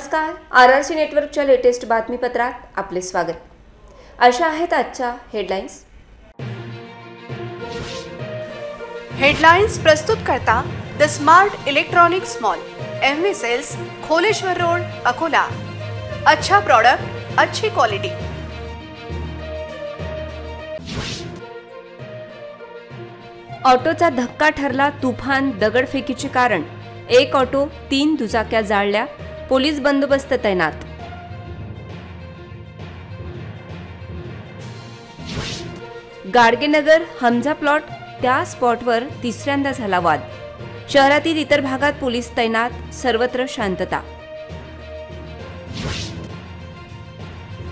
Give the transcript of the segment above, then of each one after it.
नमस्कार, RRC नेटवर्कच्या latest बातमीपत्रात आपले स्वागत। अशा आहेत आजच्या हेडलाइन्स प्रस्तुत करता the smart electronics mall, MV sales, Kholeshwar road, Akola. अच्छा प्रोडक्ट, अच्छी क्वालिटी। ऑटोचा धक्का ठरला तुफान दगडफेकीचे कारण। एक ऑटो 3 दुचाक्या जाळल्या, पोलीस बंदोबस्त तैनात। गाडगेनगर हमजा प्लॉट त्या स्पॉटवर तिसऱ्यांदा झाला वाद। शहरातील इतर भागात पोलीस तैनात, सर्वत्र शांतता।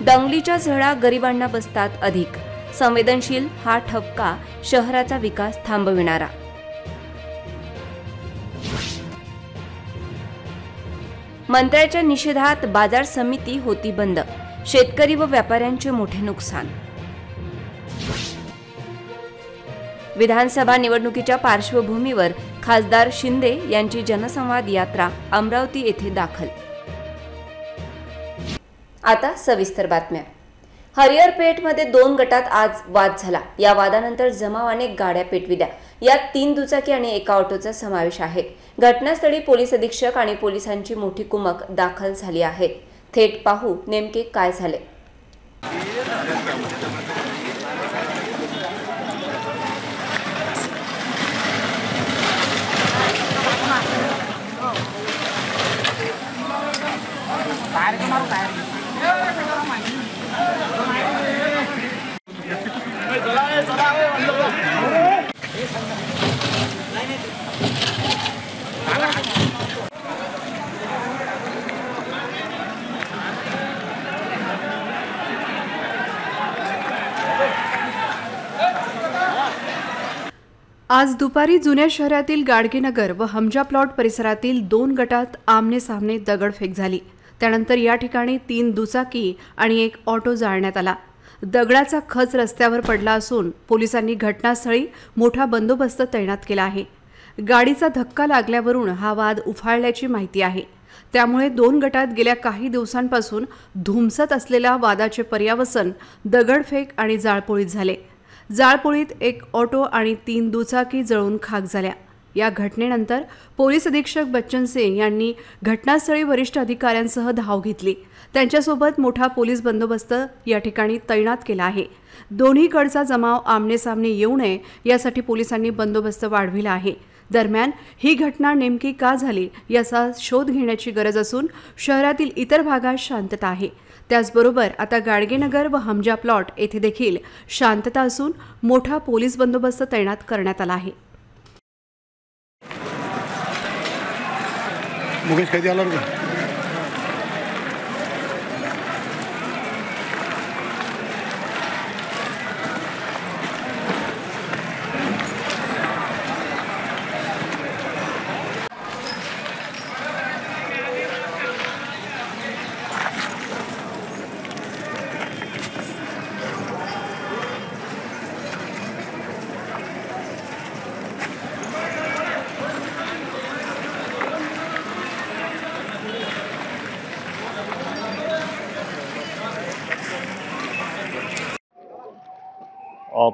दंगलीच्या झळा गरिबांना बसतात अधिक। संवेदनशील हा ठपका शहराचा विकास थांबविणारा। मंत्र्याच्या निषेधात बाजार समिती होती बंद, शेतकरी व व्यापाऱ्यांचे मोठे नुकसान। विधानसभा निवडणुकीच्या पार्श्वभूमीवर खासदार शिंदे यांची जनसंवाद यात्रा अमरावती येथे दाखल। आता सविस्तर बातम्या। हरिहरपेठमध्ये 2 गटात आज वाद झाला। या वादानंतर जमावाने गाड्या पेटविल्या। यात 3 दुचाकी आणि एका ऑटोचा समावेश आहे। घटनास्थळी पोलीस अधीक्षक आणि पोलिसांची मोठी कुमक दाखल झाली आहे। थेट पाहू नेमके काय झाले। आज दुपारी जुन्या शहरातील गाडगेनगर व हमजा प्लॉट परिसरातील 2 गटात आमने-सामने दगडफेक झाली। त्यानंतर या ठिकाणी 3 दुचाकी आणि एक ऑटो जाळण्यात आला। दगडाचा खच रस्त्यावर पडला असून पोलिसांनी घटनास्थळी मोठा बंदोबस्त तैनात केला आहे। गाडीचा धक्का लागल्यावरून हा वाद उफाळल्याची माहिती आहे। त्यामुळे 2 गटात गेल्या काही दिवसांपासून धुमसत असलेल्या वादाचे पर्यावसन दगडफेक आणि जाळपोळीत झाले। जाळपोळीत एक ऑटो आणि 3 दुचाकी जळून खाक झाल्या। या घटनेनंतर पोलीस अधीक्षक बच्चन सिंग यांनी घटनास्थळी वरिष्ठ अधिकाऱ्यांसह धाव घेतली। त्यांच्यासोबत मोठा पोलीस बंदोबस्त या ठिकाणी तैनात केला आहे। दोन्हीकडचा जमाव आमने-सामने येऊ नये यासाठी पोलिसांनी बंदोबस्त वाढविला आहे। दरम्यान ही घटना नेमकी का झाली याचा शोध घेण्याची गरज असून शहरातील इतर भागात शांतता आहे। त्याचबरोबर आता गाडगेनगर व हमजा प्लॉट येथे देखील शांतता असून मोठा पोलीस बंदोबस्त तैनात करण्यात आला आहे। मुकेश कधी आला रे?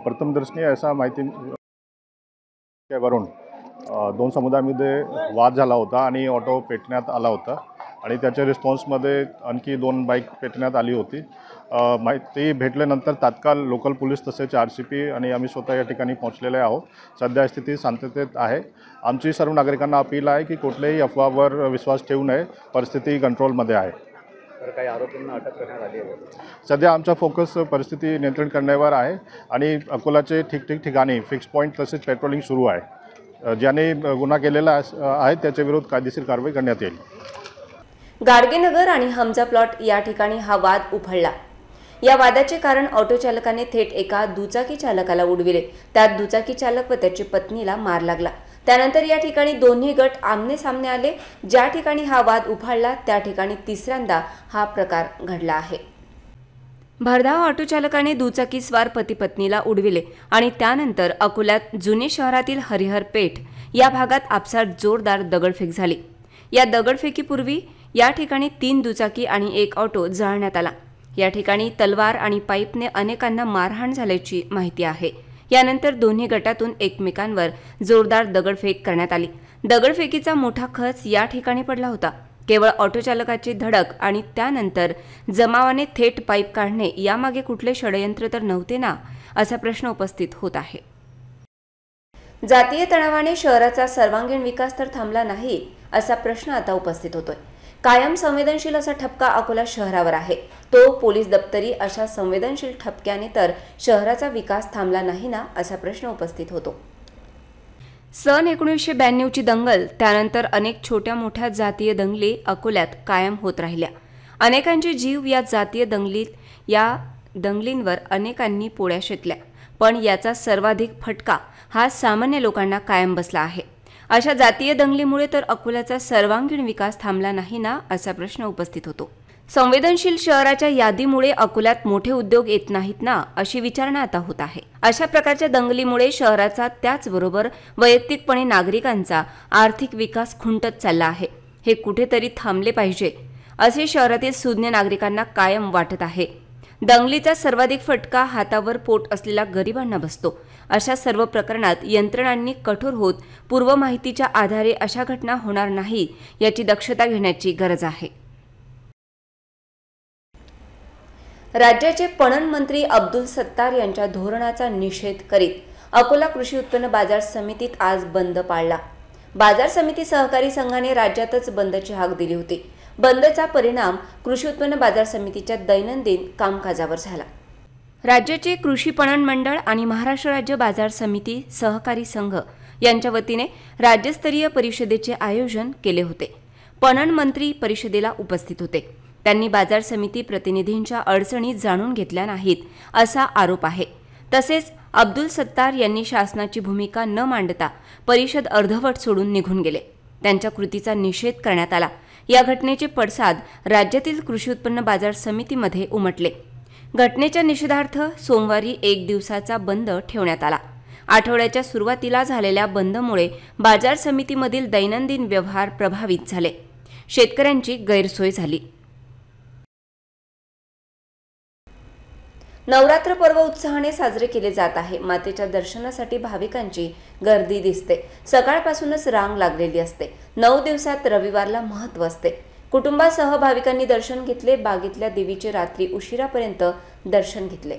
प्रथम दर्शनी ऐसा माहिती वरून 2 समुदायामध्ये वाद झाला होता आणि ऑटो पेटण्यात आला होता आणि त्याच्या रिस्पॉन्समध्ये आणखी 2 बाईक पेटण्यात आली होती। माहिती भेटल्यानंतर तात्काळ लोकल पोलीस तसेच RCP आणि आम्ही स्वतः या ठिकाणी पोहोचलेले आहोत। सध्या स्थिती शांततेत आहे। आमची सर्व नागरिकांना अपील आहे की कुठल्याही अफवावर विश्वास ठेवू नये। परिस्थिती कंट्रोलमध्ये आहे। काही आरोपींना अटक करण्यात आली आहे। सध्या आमचा फोकस परिस्थिती नियंत्रण करण्यावर आहे आणि अकोलाचे ठिकाणी फिक्स पॉईंट तसेच पेट्रोलिंग सुरू आहे। ज्याने गुन्हा केलेला आहे त्याच्या विरुद्ध कायदेशीर कारवाई करण्यात येईल। गाडगेनगर आणि हमजा प्लॉट या ठिकाणी हा वाद उफाळला। या वादाचे कारण ऑटो चालकाने थेट एका दुचाकी चालकाला उडविले। त्यात दुचाकी चालक व त्याची पत्नीला मार लागला। त्यानंतर या ठिकाणी दोन्ही गट आमने सामने आले। ज्या ठिकाणी हा वाद उफाळला त्या ठिकाणी तिसऱ्यांदा हा प्रकार घडला आहे। भरधाव ऑटो चालकाने दुचाकी स्वार पती पत्नीला उडविले आणि त्यानंतर अकोल्यात जुने शहरातील हरिहरपेठ या भागात आपसात जोरदार दगडफेक झाली। या दगडफेकीपूर्वी या ठिकाणी 3 दुचाकी आणि 1 ऑटो जाळण्यात आला। या ठिकाणी तलवार आणि पाईपने अनेकांना मारहाण झाल्याची माहिती आहे। यानंतर दोन्ही गटातून एकमेकांवर जोरदार दगडफेक करण्यात आली। दगडफेकीचा मोठा खच या ठिकाणी पडला होता। केवळ ऑटो चालकाची धडक आणि त्यानंतर जमावाने थेट पाईप काढणे यामागे कुठले षडयंत्र तर नव्हते ना, असा प्रश्न उपस्थित होत आहे। जातीय तणावाने शहराचा सर्वांगीण विकास तर थांबला नाही, असा प्रश्न आता उपस्थित होतोय। कायम संवेदनशील असा ठपका अकोला शहरावर आहे। तो पोलीस दप्तरी अशा संवेदनशील ठपक्याने तर शहराचा विकास थांबला नाही ना, असा प्रश्न उपस्थित होतो। सन 1992 ची दंगल, त्यानंतर अनेक छोट्या मोठ्या जातीय दंगली अकोल्यात कायम होत राहिल्या। अनेकांचे जीव या जातीय दंगलींवर अनेकांनी पोळ्या शेकल्या, पण याचा सर्वाधिक फटका हा सामान्य लोकांना कायम बसला आहे। अशा जातीय दंगलीमुळे तर अकोल्याचा सर्वांगीण विकास थांबला नाही ना, असा प्रश्न उपस्थित होतो। संवेदनशील शहराच्या यादीमुळे अकोल्यात मोठे उद्योग येत नाहीत ना, अशी विचारणा आता होत आहे। अशा प्रकारच्या दंगलीमुळे शहराचा त्याचबरोबर वैयक्तिकपणे नागरिकांचा आर्थिक विकास खुंटत चालला आहे। हे कुठेतरी थांबले पाहिजे, असे शहरातील सुज्ञ नागरिकांना कायम वाटत आहे। दंगलीचा सर्वाधिक फटका हातावर पोट असलेल्या गरिबांना बसतो। अशा सर्व प्रकरणात यंत्रणांनी कठोर होत पूर्व माहितीच्या आधारे अशा घटना होणार नाही याची दक्षता घेण्याची गरज आहे। राज्याचे पणन मंत्री अब्दुल सत्तार यांच्या धोरणाचा निषेध करीत अकोला कृषी उत्पन्न बाजार समितीत आज बंद पाळला। बाजार समिती सहकारी संघाने राज्यातच बंदची हाक दिली होती। बंदचा परिणाम कृषी उत्पन्न बाजार समितीच्या दैनंदिन कामकाजावर झाला। राज्याचे कृषी पणन मंडळ आणि महाराष्ट्र राज्य बाजार समिती सहकारी संघ यांच्या वतीने राज्यस्तरीय परिषदेचे आयोजन केले होते। पणन मंत्री परिषदेला उपस्थित होते। त्यांनी बाजार समिती प्रतिनिधींच्या अडचणी जाणून घेतल्या नाहीत, असा आरोप आहे। तसेच अब्दुल सत्तार यांनी शासनाची भूमिका न मांडता परिषद अर्धवट सोडून निघून गेले। त्यांच्या कृतीचा निषेध करण्यात आला। या घटनेचे पडसाद राज्यातील कृषी उत्पन्न बाजार समितीमध्ये उमटले। घटनेच्या निषेधार्थ सोमवारी 1 दिवसाचा बंद ठेवण्यात आला। आठवड्याच्या सुरुवातीला झालेल्या बंदमुळे बाजार समितीमधील दैनंदिन व्यवहार प्रभावित झाले। शेतकऱ्यांची गैरसोय झाली। नवरात्र पर्व उत्साहाने साजरे केले जात आहे। मातेच्या दर्शनासाठी भाविकांची गर्दी दिसते। सकाळपासूनच रांग लागलेली असते। 9 दिवसात रविवारला महत्त्व असते। कुटुंबासह भाविकांनी दर्शन घेतले। बागेतल्या देवीचे रात्री उशिरापर्यंत दर्शन घेतले।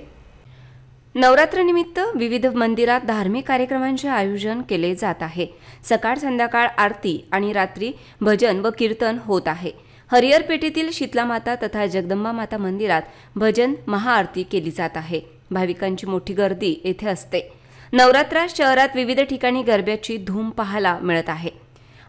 नवरात्रनिमित्त विविध मंदिरात धार्मिक कार्यक्रमांचे आयोजन केले जात आहे। सकाळ संध्याकाळ आरती आणि रात्री भजन व कीर्तन होत आहे। हरिहर पेठेतील शीतला माता तथा जगदंबा माता मंदिरात भजन महाआरती केली जात आहे। भाविकांची मोठी गर्दी येथे असते। नवरात्रात शहरात विविध ठिकाणी गरब्याची धूम पाहायला मिळत आहे।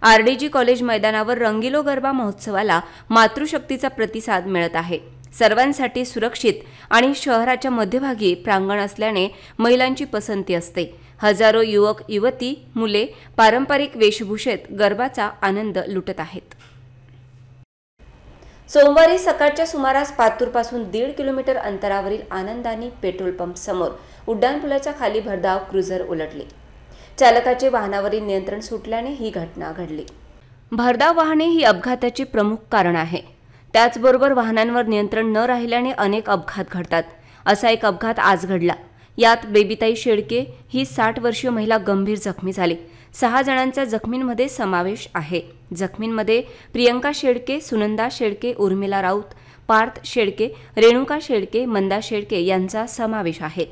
आरडीजी कॉलेज मैदानावर रंगीलो गरबा महोत्सवाला मातृशक्तीचा प्रतिसाद मिळत आहे। सर्वांसाठी सुरक्षित आणि शहराच्या मध्यभागी प्रांगण असल्याने महिलांची पसंती असते। हजारो युवक युवती मुले पारंपरिक वेशभूषेत गरबाचा आनंद लुटत आहेत। सोमवारी सकाळच्या सुमारास पातूरपासून 1.5 किलोमीटर अंतरावरील आनंदानी पेट्रोल पंप समोर उड्डाणपुलाच्या खाली भरधाव क्रुझर उलटली। चालकाचे वाहनावरील नियंत्रण सुटल्याने ही घटना घडली। भरधाव वाहने ही अपघाताचे प्रमुख कारण आहे। त्याचबरोबर वाहनांवर नियंत्रण न राहिल्याने अनेक अपघात घडतात। असा एक अपघात आज घडला। यात बेबीताई शेळके ही 60 वर्षीय महिला गंभीर जखमी झाली। 6 जणांचा जखमींमध्ये समावेश आहे। जखमींमध्ये प्रियंका शेळके, सुनंदा शेळके, उर्मिला राऊत, पार्थ शेळके, रेणुका शेळके, मंदा शेळके यांचा समावेश आहे।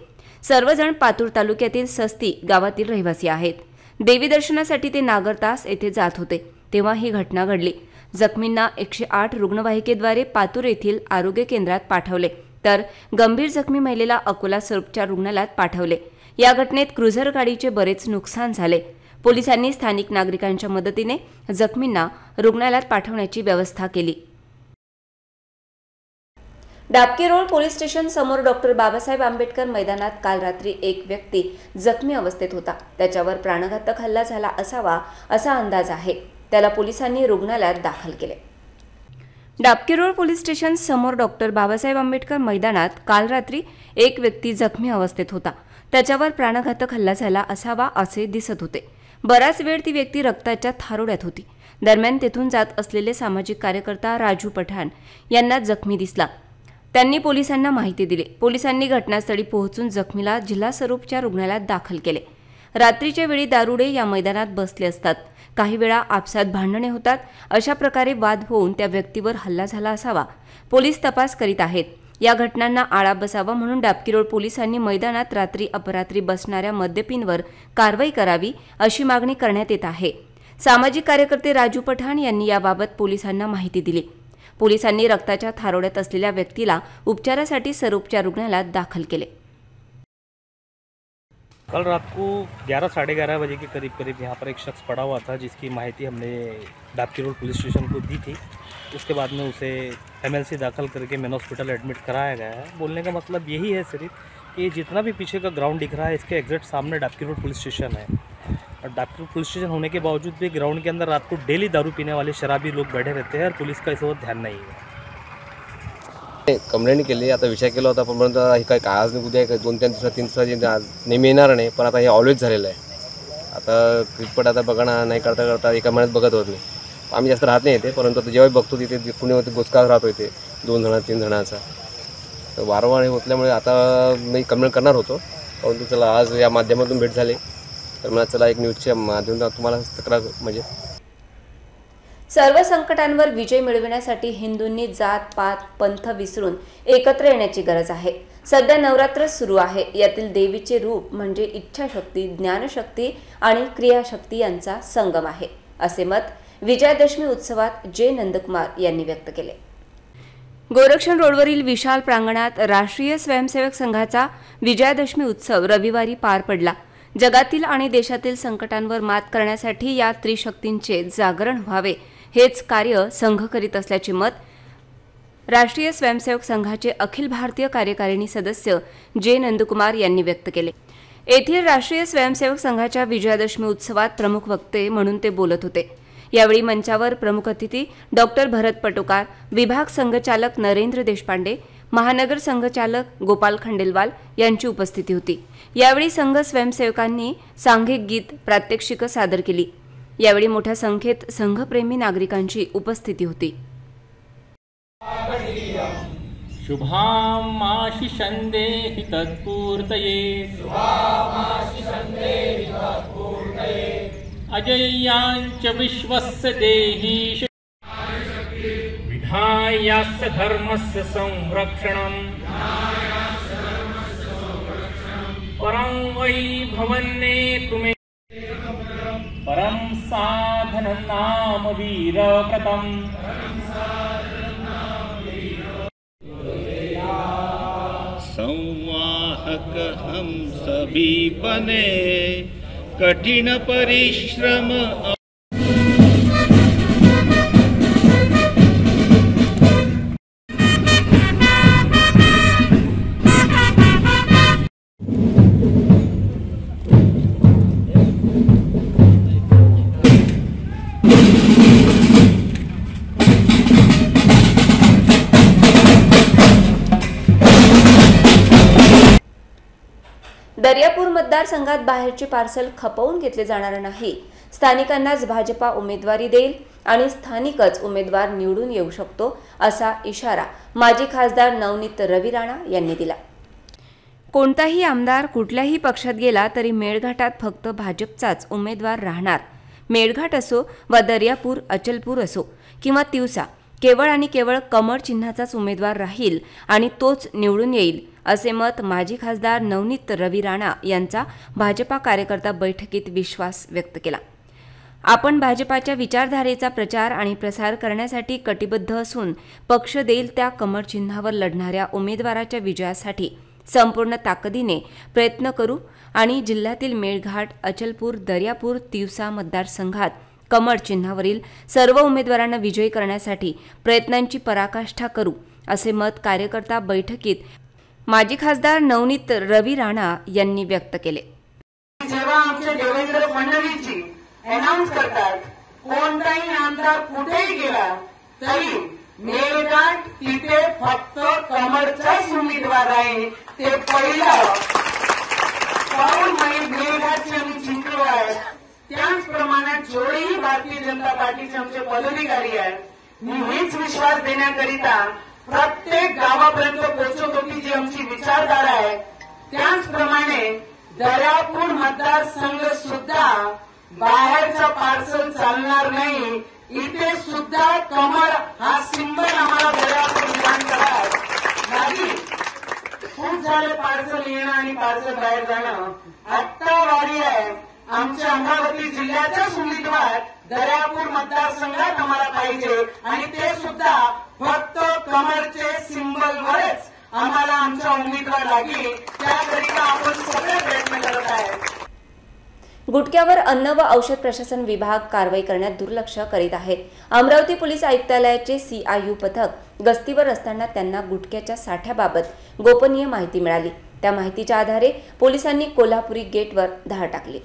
सर्वजण पातूर तालुक्यातील सस्ती गावातील रहिवासी आहेत। देवी दर्शनासाठी ते नागरतास येथे जात होते, तेव्हा ही घटना घडली। जखमींना 108 रुग्णवाहिकेद्वारे पातूर येथील आरोग्य केंद्रात पाठवले, तर गंभीर जखमी महिलेला अकोला सर्वोपचार रुग्णालयात पाठवले। या घटनेत क्रुझर गाडीचे बरेच नुकसान झाले। पोलिसांनी स्थानिक नागरिकांच्या मदतीने जखमींना रुग्णालयात पाठवण्याची व्यवस्था केली। डाबके रोड पोलीस स्टेशन समोर डॉक्टर बाबासाहेब आंबेडकर मैदानात काल रात्री एक व्यक्ती जखमी अवस्थेत होता। त्याच्यावर प्राणघातक हल्ला झाला असावा असा अंदाज आहे। त्याला पोलिसांनी रुग्णालयात दाखल केले। डाबके रोड पोलीस स्टेशन समोर डॉक्टर बाबासाहेब आंबेडकर मैदानात काल रात्री एक व्यक्ती जखमी अवस्थेत होता। त्याच्यावर प्राणघातक हल्ला झाला असावा असे दिसत होते। बराच वेळ ती व्यक्ती रक्ताच्या थारोड्यात होती। दरम्यान तेथून जात असलेले सामाजिक कार्यकर्ता राजू पठाण यांना जखमी दिसला. त्यांनी पोलिसांना माहिती दिली. पोलिसांनी घटनास्थळी पोहोचून जखमीला जिल्हा स्वरूपच्या रुग्णालयात दाखल केले. रात्रीच्या वेळी दारुडे या मैदानात बसले असतात. काही वेळा आपसात भांडणे होतात. अशा प्रकारे वाद होऊन त्या व्यक्तीवर हल्ला झाला असावा. पोलीस तपास करीत आहेत. या घटनांना आळा बसावा म्हणून डाबकी रोड पोलिसांनी मैदानात रात्री अपरात्री बसणाऱ्या मद्यपींवर कारवाई करावी अशी मागणी करण्यात येत आहे. सामाजिक कार्यकर्ते राजू पठाण यांनी याबाबत पोलिसांना माहिती दिली. पोलिसांनी रक्ताच्या थारोड्यात असलेल्या व्यक्तीला उपचारासाठी स्वरूपच्या रुग्णालयात दाखल केले. कल रात को 11 साढ़े 11 बजे के करीब यहाँ पर एक शख्स पड़ा हुआ था, जिसकी माहिती हमने डाबकी रोड पुलिस स्टेशन को दी थी. उसके बाद में उसे MLC दाखिल करके मेन हॉस्पिटल एडमिट कराया गया है. बोलने का मतलब यही है सिर्फ कि जितना भी पीछे का ग्राउंड दिख रहा है इसके एग्जैक्ट सामने डाबकी रोड पुलिस स्टेशन है. और डाबकी रोड पुलिस स्टेशन होने के बावजूद भी ग्राउंड के अंदर रात को डेली दारू पीने वाले शराबी लोग बैठे रहते हैं और पुलिस का इस ओर ध्यान नाही आहे. कंप्लेंट केली, आता विचार केला होता, पण परंतु हे काय आज नाही उद्या 2-3 दिवसात नेहमी येणार नाही, पण आता हे ऑलवेज झालेलं आहे. आता क्रिकेट आता बघा ना, नाही करता करता एका महिन्यात बघत होत नाही. आम्ही जास्त राहत नाही येते, परंतु आता जेव्हा बघतो तिथे पुण्यामध्ये गोचकाळ राहतो इथे 2 जण 3 जणांचा. तर वारंवार हे होतल्यामुळे आता मी कंप्लेंट करणार होतो, परंतु चला आज या माध्यमातून भेट झाली तर मला चला एक न्यूजच्या माध्यमातून तुम्हाला तक्रार म्हणजे सर्व संकटांवर विजय मिळविण्यासाठी हिंदूंनी जात पात पंथ विसरून एकत्र येण्याची गरज आहे. सध्या नवरात्र सुरू आहे. यातील देवीचे रूप म्हणजे इच्छाशक्ती, ज्ञानशक्ती आणि क्रियाशक्ती यांचा संगम आहे, असे मत विजयादशमी उत्सवात जे नंदकुमार यांनी व्यक्त केले. गोरक्षण रोडवरील विशाल प्रांगणात राष्ट्रीय स्वयंसेवक संघाचा विजयादशमी उत्सव रविवारी पार पडला. जगातील आणि देशातील संकटांवर मात करण्यासाठी या त्रिशक्तींचे जागरण व्हावे हेच कार्य संघ करीत असल्याचे मत राष्ट्रीय स्वयंसेवक संघाचे अखिल भारतीय कार्यकारिणी सदस्य जे नंदकुमार यांनी व्यक्त केले. येथील राष्ट्रीय स्वयंसेवक संघाच्या विजयादशमी उत्सवात प्रमुख वक्ते म्हणून ते बोलत होते. यावेळी मंचावर प्रमुख अतिथी डॉक्टर भरत पटोकार, विभाग संघचालक नरेंद्र देशपांडे, महानगर संघचालक गोपाल खंडेलवाल यांची उपस्थिती होती. यावेळी संघ स्वयंसेवकांनी सांघिक गीत प्रात्यक्षिकं सादर केली. यावेळी मोठ्या संख्येत संघप्रेमी नागरिकांची उपस्थिती होती. शुभामाशिषं देहि तत्पूर्तये अजय्यांच विश्वस्य देहि विधायास्य धर्मस्य संरक्षणम् परं वै भवन्नेतुमे परं साधनं नाम वीरव्रतम् संवाहक हम सभी बने कठिन परिश्रम दर्यापूर मतदारसंघात बाहेरचे पार्सल खपवून घेतले जाणार नाही. स्थानिकांनाच भाजपा उमेदवारी देईल आणि स्थानिकच उमेदवार निवडून येऊ शकतो असा इशारा माजी खासदार नवनीत रवी राणा यांनी दिला. कोणताही आमदार कुठल्याही पक्षात गेला तरी मेळघाटात फक्त भाजपचाच उमेदवार राहणार. मेळघाट असो वा दर्यापूर, अचलपूर असो किंवा तिवसा, केवळ आणि केवळ कमळ चिन्हाचाच उमेदवार राहील आणि तोच निवडून येईल असे मत माजी खासदार नवनीत रवी राणा यांचा भाजपा कार्यकर्ता बैठकीत विश्वास व्यक्त केला. आपण भाजपाच्या विचारधारेचा प्रचार आणि प्रसार करण्यासाठी कटिबद्ध असून पक्ष देईल त्या कमळ चिन्हावर लढणाऱ्या उमेदवाराच्या विजयासाठी संपूर्ण ताकदीने प्रयत्न करू आणि जिल्ह्यातील मेळघाट, अचलपूर, दर्यापूर, तिवसा मतदारसंघात कमळ चिन्हावरील सर्व उमेदवारांना विजयी करण्यासाठी प्रयत्नांची पराकाष्ठा करू असे मत कार्यकर्ता बैठकीत माजी खासदार नवनीत रवी राणा यांनी व्यक्त केले. जेव्हा आमचे देवेंद्र फडणवीसजी अनाउन्स करतात कोणताही आमदार कुठेही गेला तरी मेळघाट तिथे फक्त कमळचाच उमेदवार आहे, ते पहिलं पाऊल मेळघाटचे आम्ही जिंकलो आहे. त्याचप्रमाणे जेवढेही भारतीय जनता पार्टीचे आमचे पदाधिकारी आहेत मी हेच विश्वास देण्याकरिता प्रत्येक गावापर्यंत पोहोचवतो की जी आमची विचारधारा आहे त्याचप्रमाणे दर्यापूर मतदारसंघ सुद्धा बाहेरचा पार्सल चालणार नाही. इथे सुद्धा कमळ हा सिंबल आम्हाला दर्यापूर विधानसभात नाही. खूप झालं पार्सल येणं आणि पार्सल बाहेर जाणं. आत्ता वारी आहे आमच्या अमरावती जिल्ह्याचाच उमेदवार दर्यापूर मतदारसंघात आम्हाला पाहिजे आणि ते सुद्धा फक्त कमळचे सिंबलवरच आम्हाला आमचा उमेदवार लागेल. त्याकरिता आपण सगळे प्रयत्न करत आहे. गुटख्यावर अन्न व औषध प्रशासन विभाग कारवाई करण्यात दुर्लक्ष करीत आहे. अमरावती पोलीस आयुक्तालयाचे CIU पथक गस्तीवर असताना त्यांना गुटख्याच्या साठ्याबाबत गोपनीय माहिती मिळाली. त्या माहितीच्या आधारे पोलिसांनी कोल्हापुरी गेटवर धाड टाकली.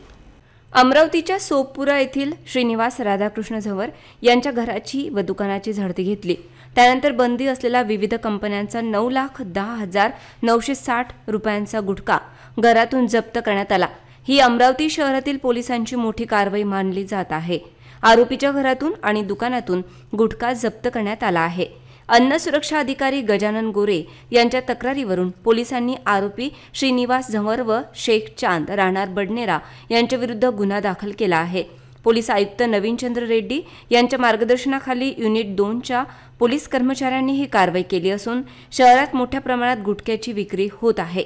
अमरावतीच्या सोपपुरा येथील श्रीनिवास राधाकृष्ण झंवर यांच्या घराची व दुकानाची झडती घेतली. त्यानंतर बंदी असलेल्या विविध कंपन्यांचा 9,10,960 रुपयांचा गुटखा घरातून जप्त करण्यात आला. ही अमरावती शहरातील पोलिसांची मोठी कारवाई मानली जात आहे. आरोपीच्या घरातून आणि दुकानातून गुटखा जप्त करण्यात आला आहे. अन्न सुरक्षा अधिकारी गजानन गोरे यांच्या तक्रारीवरून पोलिसांनी आरोपी श्रीनिवास झंवर व शेख चांद राहणार बडनेरा यांच्याविरुद्ध गुन्हा दाखल केला आहे. पोलीस आयुक्त नवीनचंद्र रेड्डी यांच्या मार्गदर्शनाखाली युनिट 2च्या पोलीस कर्मचाऱ्यांनी ही कारवाई केली असून शहरात मोठ्या प्रमाणात गुटख्याची विक्री होत आहे.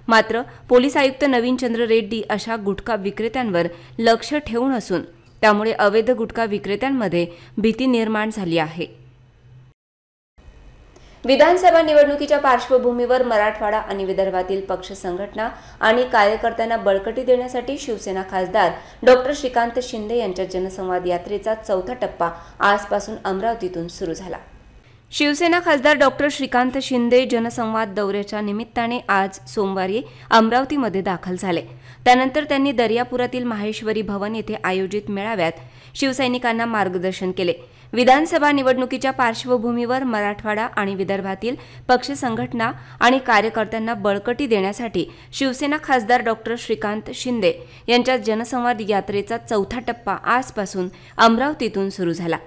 मात्र पोलीस आयुक्त नवीनचंद्र रेड्डी अशा गुटखा विक्रेत्यांवर लक्ष ठेवून असून त्यामुळे अवैध गुटखा विक्रेत्यांमध्ये भीती निर्माण झाली आहे. विधानसभा निवडणुकीच्या पार्श्वभूमीवर मराठवाडा आणि विदर्भातील पक्ष संघटना आणि कार्यकर्त्यांना बळकटी देण्यासाठी शिवसेना खासदार डॉ. श्रीकांत शिंदे यांच्या जनसंवाद यात्रेचा चौथा टप्पा आजपासून अमरावतीतून सुरू झाला. शिवसेना खासदार डॉ. श्रीकांत शिंदे जनसंवाद दौऱ्याच्या निमित्ताने आज सोमवारी अमरावतीमध्ये दाखल झाले. त्यानंतर त्यांनी दर्यापुरातील माहेश्वरी भवन येथे आयोजित मेळाव्यात शिवसैनिकांना मार्गदर्शन केले. विधानसभा निवडणुकीच्या पार्श्वभूमीवर मराठवाडा आणि विदर्भातील पक्ष संघटना आणि कार्यकर्त्यांना बळकटी देण्यासाठी शिवसेना खासदार डॉ. श्रीकांत शिंदे यांच्या जनसंवाद यात्रेचा चौथा टप्पा आजपासून अमरावतीतून सुरू झाला.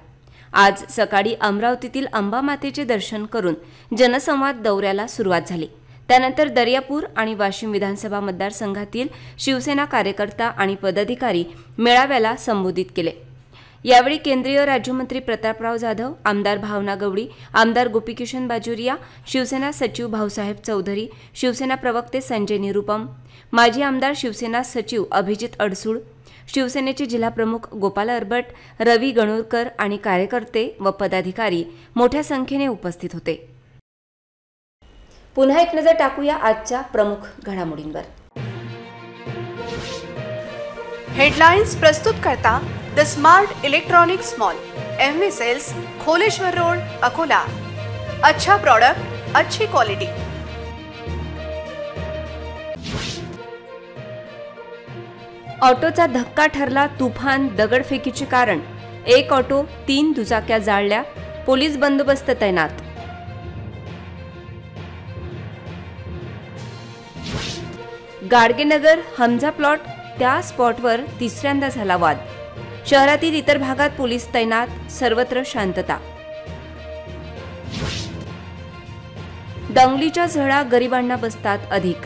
आज सकाळी अमरावतीतील अंबामातेचे दर्शन करून जनसंवाद दौऱ्याला सुरुवात झाली. त्यानंतर दर्यापूर आणि वाशिम विधानसभा मतदारसंघातील शिवसेना कार्यकर्ता आणि पदाधिकारी मेळाव्याला संबोधित केले. यावेळी केंद्रीय राज्यमंत्री प्रतापराव जाधव, आमदार भावना गवळी, आमदार गोपीकिशन बाजोरिया, शिवसेना सचिव भाऊसाहेब चौधरी, शिवसेना प्रवक्ते संजय निरुपम, माजी आमदार शिवसेना सचिव अभिजित अडसूळ, शिवसेनेचे जिल्हाप्रमुख गोपाल अरबट, रवी गणोरकर आणि कार्यकर्ते व पदाधिकारी मोठ्या संख्येने उपस्थित होते. पुन्हा एक नजर टाकूया आजच्या प्रमुख घडामोडींवर. हेडलाइन्स प्रस्तुत करता the smart electronics mall, MV sales, Kholeshwar road, Akola. अच्छा प्रोडक्ट, अच्छी क्वालिटी. ऑटोचा धक्का ठरला तुफान दगडफेकीचे कारण. एक ऑटो, 3 दुचाक्या जाळल्या. पोलीस बंदोबस्त तैनात. गाडगेनगर हमजा प्लॉट त्या स्पॉटवर तिसऱ्यांदा झाला वाद. शहरातील इतर भागात पोलीस तैनात. सर्वत्र शांतता. दंगलीच्या झळा गरिबांना बसतात अधिक.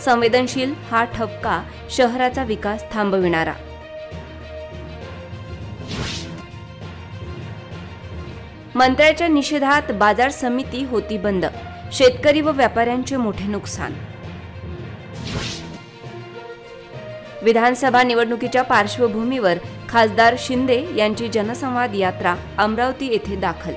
संवेदनशील हा ठपका शहराचा विकास थांबविणारा. मंत्र्याच्या निषेधात बाजार समिती होती बंद. शेतकरी व व्यापाऱ्यांचे मोठे नुकसान. विधानसभा निवडणुकीच्या पार्श्वभूमीवर खासदार शिंदे यांची जनसंवाद यात्रा अमरावती येथे दाखल.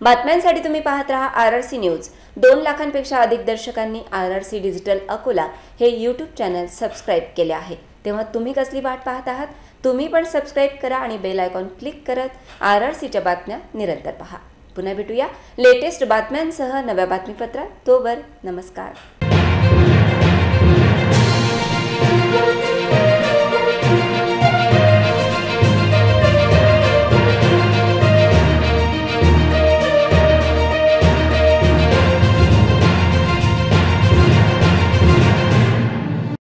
बातम्यांसाठी तुम्ही पाहत रहा RRC न्यूज. 2 लाखांपेक्षा अधिक दर्शकांनी RRC डिजिटल अकोला हे YouTube चॅनल सबस्क्राईब केले आहे. तेव्हा तुम्ही कसली वाट पाहत आहात? तुम्ही पण सबस्क्राईब करा आणि बेल आयकॉन क्लिक करत RRCच्या बातम्या निरंतर पहा. पुन्हा भेटूया लेटेस्ट बातम्यांसह नव्या बातमीपत्रात. तोवर नमस्कार.